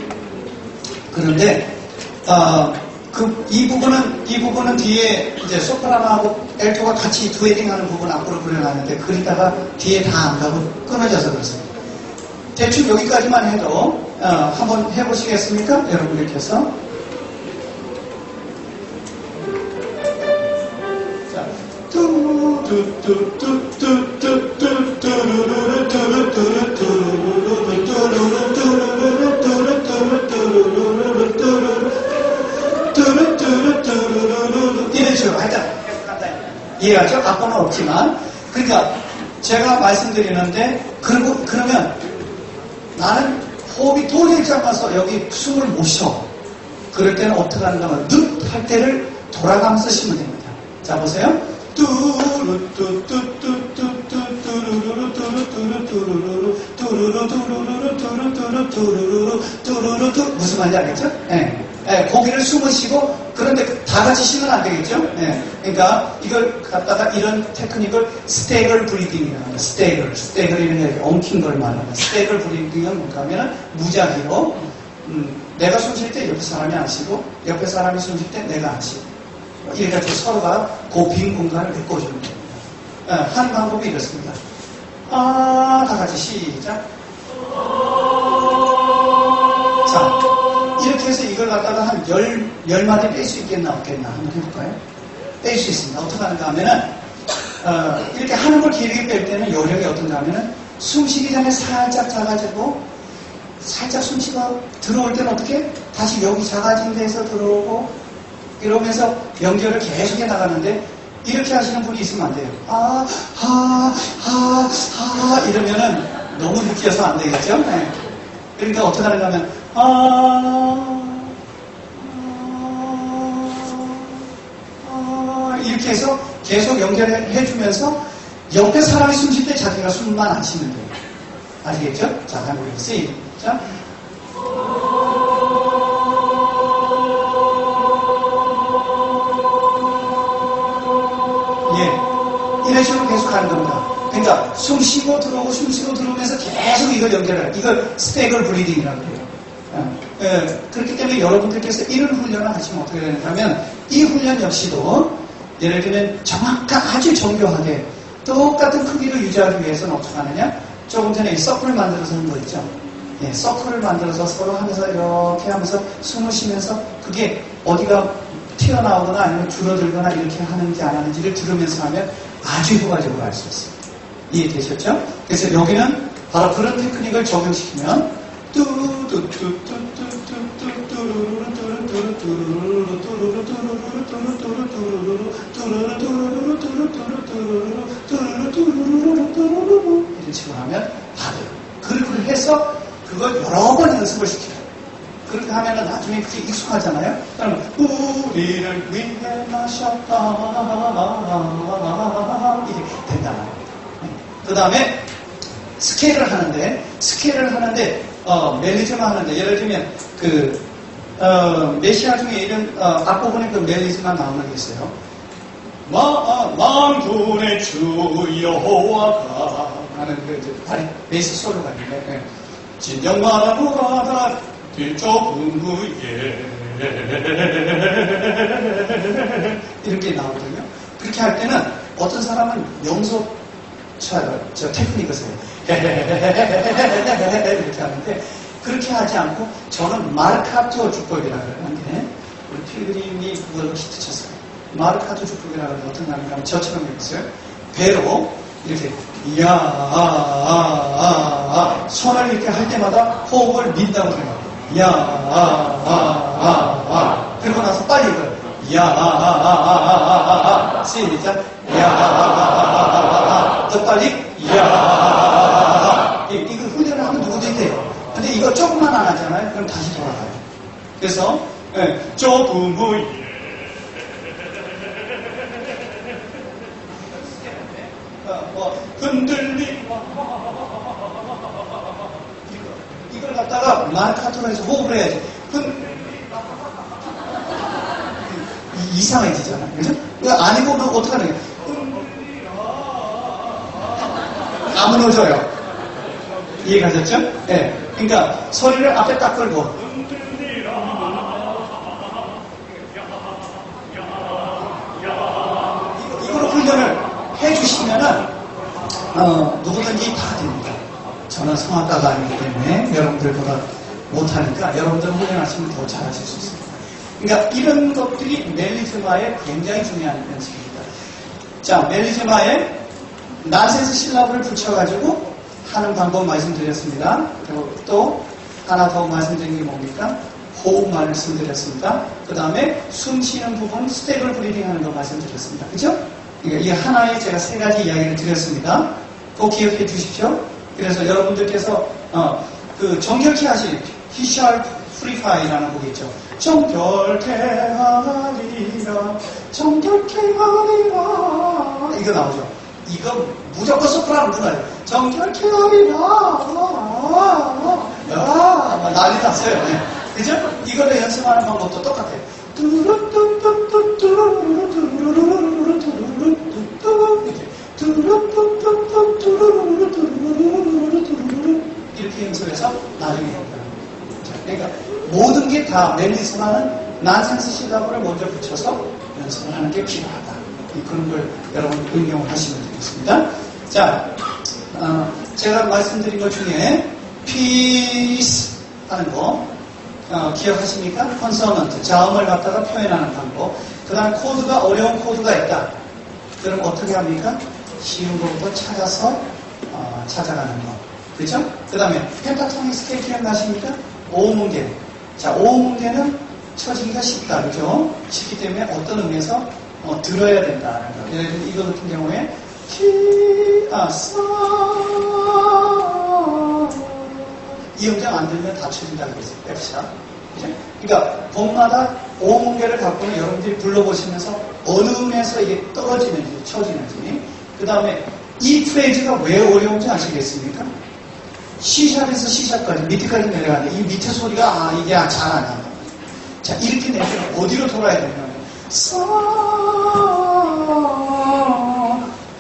그런데 이 부분은 뒤에 이제 소프라노하고 엘토가 같이 두에딩하는 부분 악보를 그려놨는데 그리다가 뒤에 다 안 가고 끊어져서 그렇습니다. 대충 여기까지만 해도 한번 해보시겠습니까? 여러분 이렇게 해서. 자, 이런 식으로 하여튼 이해하죠? 악보는 없지만. 그러니까 제가 말씀드리는데, 그러면 나는 호흡이 도저히 짧아서 여기 숨을 못 쉬어. 그럴 때는 어떻게 하는가 하면, 늑 할 때를 돌아가면서 쉬면 됩니다. 자, 보세요. 무슨 말인지 알겠죠? 고기를 숨을 쉬고, 그런데 다 같이 쉬면 안 되겠죠? 그러니까 이걸 갖다가 이런 테크닉을 스테이글 브리딩이라고 합니다. 스테이글이라는 게 엉킨 걸 말합니다. 스테이글 브리딩은 뭔가 하면은 무작위로, 내가 숨 쉴 때 옆에 사람이 안 쉬고, 옆에 사람이 숨 쉴 때 내가 안 쉬고, 이렇게 서로가 그 빈 공간을 메꿔주는 겁니다. 하는 방법이 이렇습니다. 다 같이 시작. 자, 이렇게 해서 이걸 갖다가 한 10마디 뺄 수 있겠나 없겠나 한번 해볼까요? 뺄 수 있습니다. 어떻게 하는가 하면은 이렇게 하는 걸 길게 뺄 때는 요령이 어떤가 하면은 숨쉬기 전에 살짝 작아지고, 살짝 숨쉬가 들어올 때는 어떻게? 다시 여기 작아진 데서 들어오고, 이러면서 연결을 계속해 나가는데, 이렇게 하시는 분이 있으면 안 돼요. 이러면은 너무 느껴서 안 되겠죠? 그러니까 어떻게 하는가 하면, 이렇게 해서 계속 연결해주면서 옆에 사람이 숨 쉴 때 자기가 숨만 안 쉬면 돼요. 아시겠죠? 자, 한번 해보세요. 시작. 이런 식으로 계속 가는 겁니다. 그러니까 숨 쉬고 들어오고 숨 쉬고 들어오면서 계속 이걸 연결해요. 이걸 스테이글 브리딩이라고 해요. 그렇기 때문에 여러분들께서 이런 훈련을 하시면 어떻게 되는가 하면, 이 훈련 역시도 예를 들면 정확한 아주 정교하게 똑같은 크기를 유지하기 위해서는 어떻게 하느냐, 조금 전에 이 서클을 만들어서 한 거 있죠. 서클을 만들어서 서로 하면서 이렇게 하면서 숨을 쉬면서 그게 어디가 튀어나오거나 아니면 줄어들거나 이렇게 하는지 안 하는지를 들으면서 하면 아주 효과적으로 알 수 있습니다. 이해되셨죠? 그래서 여기는 바로 그런 테크닉을 적용시키면 이런 식으로 하면 다돼요. 그렇게 해서 그걸 여러 번 연습을 시켜요. 그렇게 하면은 나중에 그게 익숙하잖아요? 그러면, 우리를 위해 마셨다. 이게 된다는 겁니다. 그 다음에, 스케일을 하는데, 멜리즈마 하는데, 예를 들면, 메시아 중에 이런, 앞부분에 그 멜리즈마 나오는 게 있어요. 만군의 주 여호와가 하는 다리, 베이스 솔로가 있는데, 진정만하고 가다 뒤좁은 구에 이렇게 나오거든요. 그렇게 할 때는 어떤 사람은 명소 저 테크닉을 써요. 이렇게 하는데, 그렇게 하지 않고 저는 마르카토 주법이라고 하는데, 우리 필그림이 그걸로 히트 쳤어요. 마르카토 주법이라고 하면 어떤 거 하면 저처럼 해봤어요. 배로 이렇게 손을 이렇게 할 때마다 호흡을 민다고 생각해요. 그리고 나서 빨리 이걸 시작. 더 빨리 이거 훈련을 하면 누구든지 돼요. 근데 이거 조금만 안 하잖아요. 그럼 다시 돌아가요. 그래서 조금 후에 흔들리 이걸 갖다가 마르카토로 해서 호흡을 해야지. 이상해지잖아. 그죠? 아니고 너 어떡하는 거야? 안 무너져요. 이해가셨죠? 네. 그러니까 소리를 앞에 딱 걸고 이거로 훈련을 해주시면은 누구든지 다 됩니다. 저는 성악가가 아니기 때문에 여러분들보다 못하니까 여러분들 훈련하시면 더 잘하실 수 있습니다. 그러니까 이런 것들이 멜리즈마에 굉장히 중요한 연습입니다. 자, 멜리즈마에 나센스 실라브를 붙여가지고 하는 방법 말씀드렸습니다. 그리고 또 하나 더 말씀드린 게 뭡니까? 호흡 말씀드렸습니다. 그 다음에 숨 쉬는 부분 스테이블 브리딩 하는 거 말씀드렸습니다. 그죠? 그러니까 이 하나에 제가 3가지 이야기를 드렸습니다. 꼭 기억해 주십시오. 그래서 여러분들께서 그 정결케 하실 히샬 프리파이라는 곡이 있죠. 정결케 하리라 정결케 하리라 이거 나오죠. 이거 무조건 소프라노 불러요. 정결케 하리라 난리 났어요. 그죠? 이거를 연습하는 방법도 똑같아요. 이렇게 연습해서 나중에 해요. 그러니까 모든 게 다 멜리스나는 난센스 시다보를 먼저 붙여서 연습을 하는 게 필요하다. 그런 걸 여러분 응용을 하시면 되겠습니다. 자, 제가 말씀드린 것 중에 peace 하는 거 기억하십니까? 컨소넌트, 자음을 갖다가 표현하는 방법. 그 다음 코드가 어려운 코드가 있다. 그럼 어떻게 합니까? 쉬운 것부터 찾아서 찾아가는 거. 그렇죠? 그 다음에 펜타토닉 스케일 기억나십니까? 5문계. 자, 5문계는 쳐지기가 쉽다. 그죠? 쉽기 때문에 어떤 의미에서 들어야 된다는 거. 예를 들면 이거 같은 경우에 사 이 음정 안 들면 다 쳐진다 그랬어요. F샵. 그죠? 그러니까 곡마다 5문계를 갖고는 여러분들이 불러보시면서 어느 음에서 이게 떨어지는지 쳐지는지. 그 다음에 이 프레이즈가 왜 어려운지 아시겠습니까? C샵에서 C샵까지 밑에까지 내려가는데 이 밑에 소리가 이게 잘 안 나요. 자, 이렇게 내면 어디로 돌아야 되냐면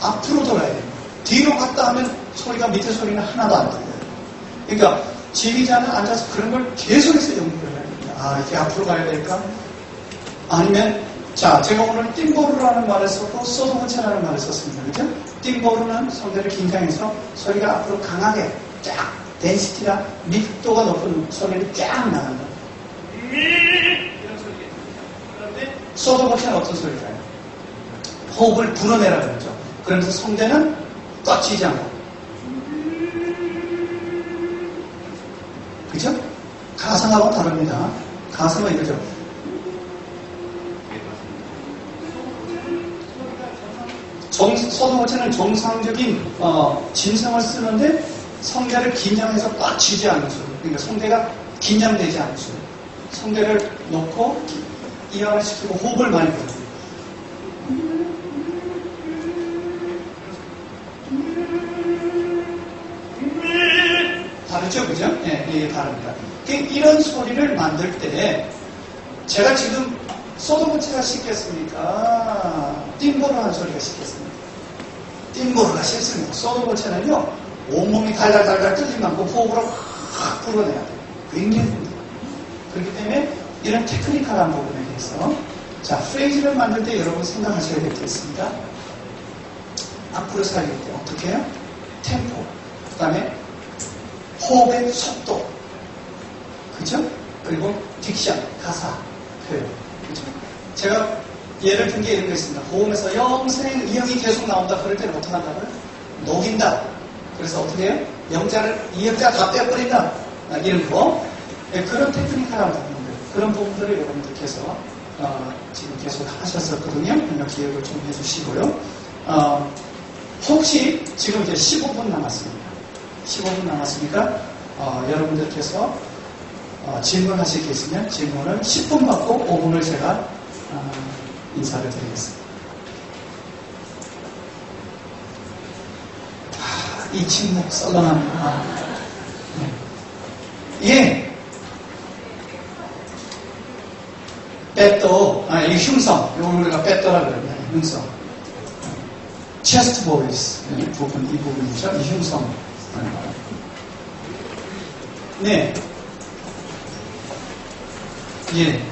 앞으로 돌아야 돼요. 뒤로 갔다 하면 소리가 밑에 소리는 하나도 안 들려요. 그러니까 지휘자는 앉아서 그런 걸 계속해서 연구를 해야 됩니다. 이게 앞으로 가야 될까? 아니면 자, 제가 오늘 띵보르라는 말을 썼고 소도문체라는 말을 썼습니다. 그죠? 띵보르는 성대를 긴장해서 소리가 앞으로 강하게 쫙 덴시티나密도가 높은 소리를 쫙 나간다. 이런 소리겠죠. 그런데 소도문체는 어떤 소리일까요? 호흡을 불어내라 그러죠. 그러면서 성대는 꽉 쥐지 않고. 그죠? 가성하고 다릅니다. 가성은 이거죠. 소도문체는 정상적인 진성을 쓰는데 성대를 긴장해서 꽉 쥐지 않는 소리. 그러니까 성대가 긴장되지 않는 소리. 성대를 놓고 이완을 시키고 호흡을 많이 불어요. 다르죠, 그죠? 네, 이게 다릅니다. 이런 소리를 만들 때 제가 지금 소도문체가 쉽겠습니까? 띵보르 하는 소리가 쉽겠습니까? 띵보르가 쉽습니다. 소도문체는요, 온몸이 달달달달 뜯지 않고 호흡으로 확 불어내야 돼요. 굉장히 힘들어요. 그렇기 때문에 이런 테크니컬한 부분에 대해서 자, 프레이즈를 만들 때 여러분 생각하셔야 되겠습니다. 앞으로 살릴 때 어떻게 해요? 템포, 그 다음에 호흡의 속도, 그죠? 그리고 딕션, 가사, 표현, 그죠? 제가 예를 든 게 이런 거 있습니다. 호흡에서 영생, 이형이 계속 나온다. 그럴 때는 어떻게 한다고요? 녹인다. 그래서 어떻게 해요? 영자를, 이형자 다 빼버린다. 이런 거. 네, 그런 테크니컬한 부분들, 그런 부분들을 여러분들께서 지금 계속 하셨었거든요. 그러니까 기억을 좀 해주시고요. 혹시 지금 이제 15분 남았습니다. 15분 남았으니까 여러분들께서 질문하실 게 있으면 질문을 10분 받고 5분을 제가 인사를 드리겠습니다. 이 침묵 썰렁합니다. 예. 빼또, 이 흉성, 이걸 우리가 빼또라 그러면 흉성. 체스트 보이스, 이 부분이죠. 이 흉성. 네. 예.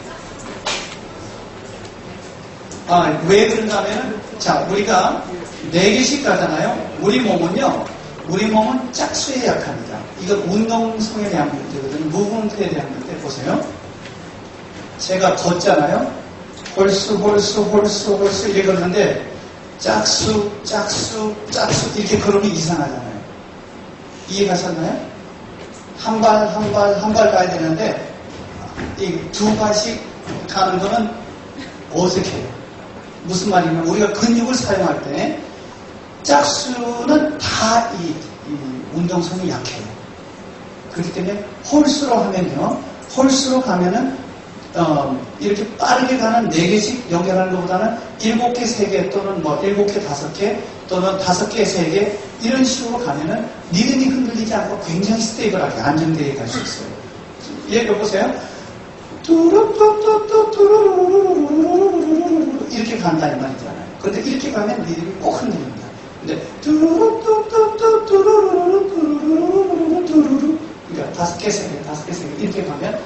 왜 그런가 하면은, 자, 우리가 4개씩 가잖아요. 우리 몸은 짝수에 약합니다. 이건 운동성에 대한 문제거든요. 무브먼트에 대한 문제 보세요. 제가 걷잖아요. 홀수 이렇게 걷는데 짝수 이렇게 걸으면 이상하잖아요. 이해가셨나요? 한 발 가야 되는데 이 2발씩 가는 거는 어색해요. 무슨 말이냐면 우리가 근육을 사용할 때 짝수는 다 이 운동성이 약해요. 그렇기 때문에 홀수로 하면요. 홀수로 가면은 이렇게 빠르게 가는 4개씩 연결하는 것보다는 7개, 3개 또는 뭐 7개, 5개 또는 5개, 3개 이런 식으로 가면은 리듬이 흔들리지 않고 굉장히 스테이블하게 안정되게 갈 수 있어요. 예를 보세요. 이렇게 간다 이 말이잖아요. 그런데 이렇게 가면 리듬이 꼭 흔들립니다. 근데 그러니까 5개, 3개, 5개, 3개 이렇게 가면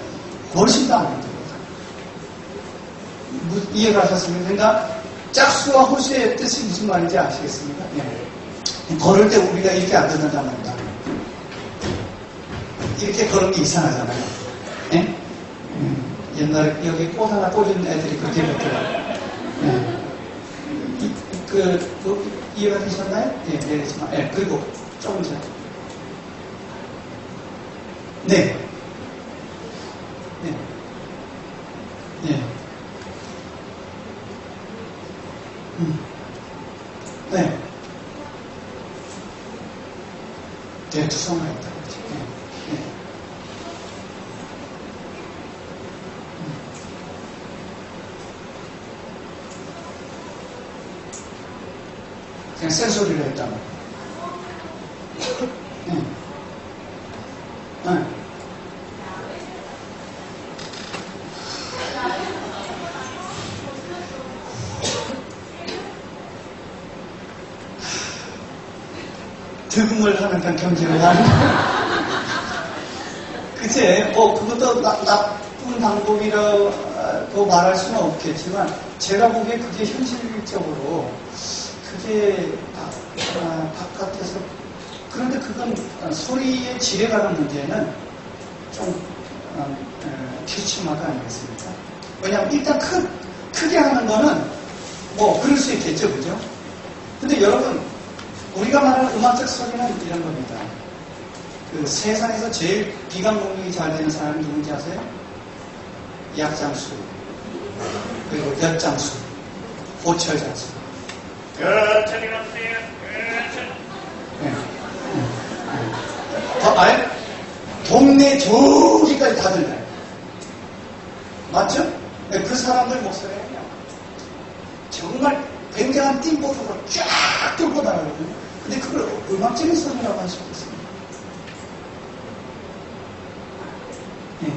훨씬 더 안 흔들립니다. 이해가셨습니까? 그러니까 짝수와 홀수의 뜻이 무슨 말인지 아시겠습니까? 예. 걸을 때 우리가 이렇게 안 듣는단 말입니다. 이렇게 걸은 게 이상하잖아요. 예? 옛날에 여기 꽃 하나 꽂은 애들이 그렇게 했더라고요. 예. 이해가 되셨나요? 예, 내리지만. 예, 그리고 조금 전에. 네. 네. 예. 네. 대투성가 있다. 그렇지. 네. 네. 그냥 센소리를 했다고. 네. 네. 득음을 하는 건 경쟁을 하는. 그치? 그것도 나쁜 방법이라고 말할 수는 없겠지만, 제가 보기에 그게 현실적으로, 그게 바깥에서, 그런데 그건 소리의 질에 관한 문제는 좀 기침마가 아니겠습니까? 왜냐하면 일단 크게 하는 거는 뭐, 그럴 수 있겠죠, 그죠? 근데 여러분, 우리가 말하는 음악적 소리는 이런 겁니다. 그 세상에서 제일 비강 공격이 잘 되는 사람이 누군지 아세요? 약장수, 그리고 엿장수, 호철장수. 네. 아예 동네 저기까지 다 들려요. 맞죠? 네, 그 사람들 목소리가 정말 굉장한 띵보드로 쫙 뚫고 나가거든요. 근데 그걸 음악적인 소리라고 할 수 없습니다. 네. 네.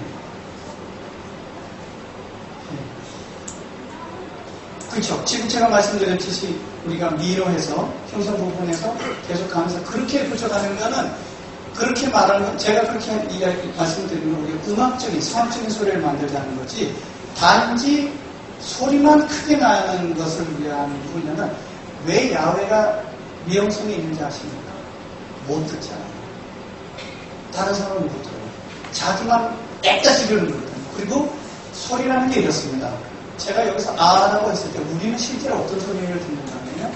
그렇죠. 지금 제가 말씀드렸듯이 우리가 미로해서 형성 부분에서 계속 가면서 그렇게 붙여가는 거는 그렇게 말하는 건 제가 그렇게 말씀드리는 건 우리가 음악적인 성악적인 소리를 만들자는 거지 단지 소리만 크게 나는 것을 위한 훈련은 왜 야외가 위험성이 있는지 아십니까? 못 듣잖아요. 다른 사람은 못 들어요. 자기만 애까지 이러는 거거든요. 그리고 소리라는 게 이렇습니다. 제가 여기서 아라고 했을 때 우리는 실제로 어떤 소리를 듣는가 하면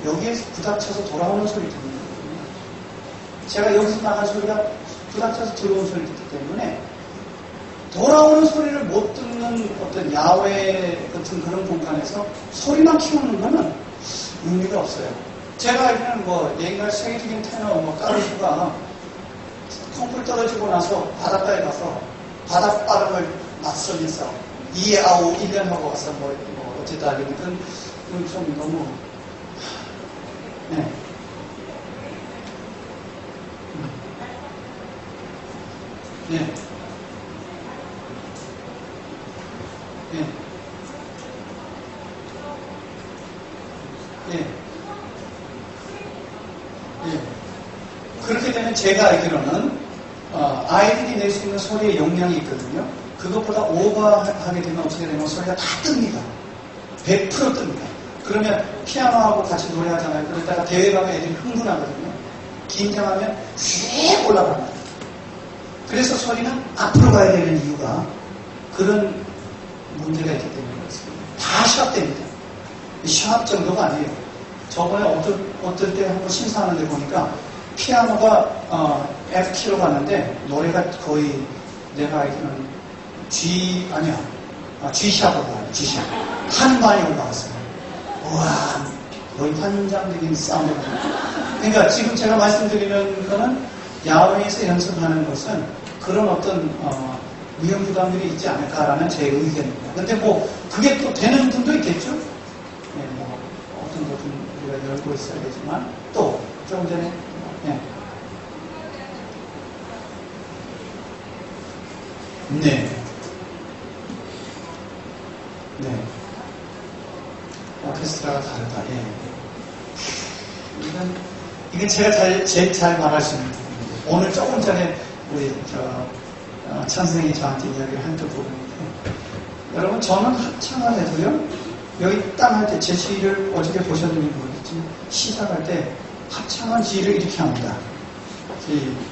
여기에 부닥쳐서 돌아오는 소리 듣는 거거든요. 제가 여기서 나간 소리가 부닥쳐서 들어온 소리를 듣기 때문에 돌아오는 소리를 못 듣는 어떤 야외 같은 그런 공간에서 소리만 키우는 거는 의미가 없어요. 제가 알기로는 뭐 옛날 세계적인 테너 까르슈가 콩쿨 떨어지고 나서 바닷가에 가서 바닷바람을 맞서면서 이해아오 1년 하고 와서 뭐 어쨌든 알겠는 그건 좀 너무 네. 네. 예. 예. 예. 그렇게 되면 제가 알기로는 아이들이 낼 수 있는 소리의 용량이 있거든요. 그것보다 오버하게 되면 어떻게 되면 소리가 다 뜹니다. 100% 뜹니다. 그러면 피아노하고 같이 노래하잖아요. 그러다가 대회 가면 애들이 흥분하거든요. 긴장하면 휙 올라갑니다. 그래서 소리는 앞으로 가야 되는 이유가 그런 문제가 있기 때문에 그렇습니다. 다 시합됩니다. 시합 정도가 아니에요. 저번에 어떨 때 한번 심사하는데 보니까 피아노가 F키로 갔는데 노래가 거의 내가 알기로는 G샵으로 가요. G샵. 한 반이 올라왔어요. 우와, 거의 환장적인 사운드가 그러니까 지금 제가 말씀드리는 거는 야외에서 연습하는 것은 그런 어떤 위험 부담들이 있지 않을까라는 제 의견입니다. 근데 뭐 그게 또 되는 분도 있겠죠. 네, 뭐 어떤 것은 우리가 열고 있어야 되지만 또 조금 전에 네. 네. 네. 오케스트라가 다르다. 예. 이건 제가 제일 잘 말할 수 있는 부분인데 오늘 조금 전에 우리 천 선생님이 저한테 이야기를 한 그 부분인데 여러분 저는 합창을 해도요 여기 딱 할 때 제 지휘를 어저께 보셨는지 모르겠지만 시작할 때 합창한 지휘를 이렇게 합니다.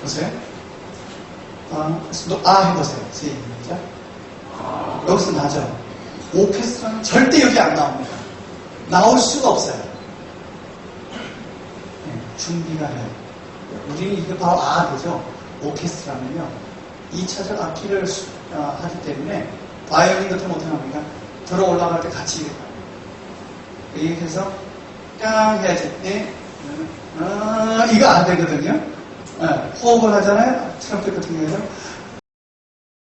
보세요. 해보세요. 시작. 여기서 나죠. 오케스트라는 절대 여기 안 나옵니다. 나올 수가 없어요. 네, 준비가 해요. 우리는 이게 바로 되죠. 오케스트라는요. 2차적 악기를 하기 때문에 바이올린 같은 거 어떻게 합니까? 들어 올라갈 때 같이 이렇게 해서 깡 해야지. 네. 이거 안 되거든요. 네, 호흡을 하잖아요. 트럼펫 같은 경우에는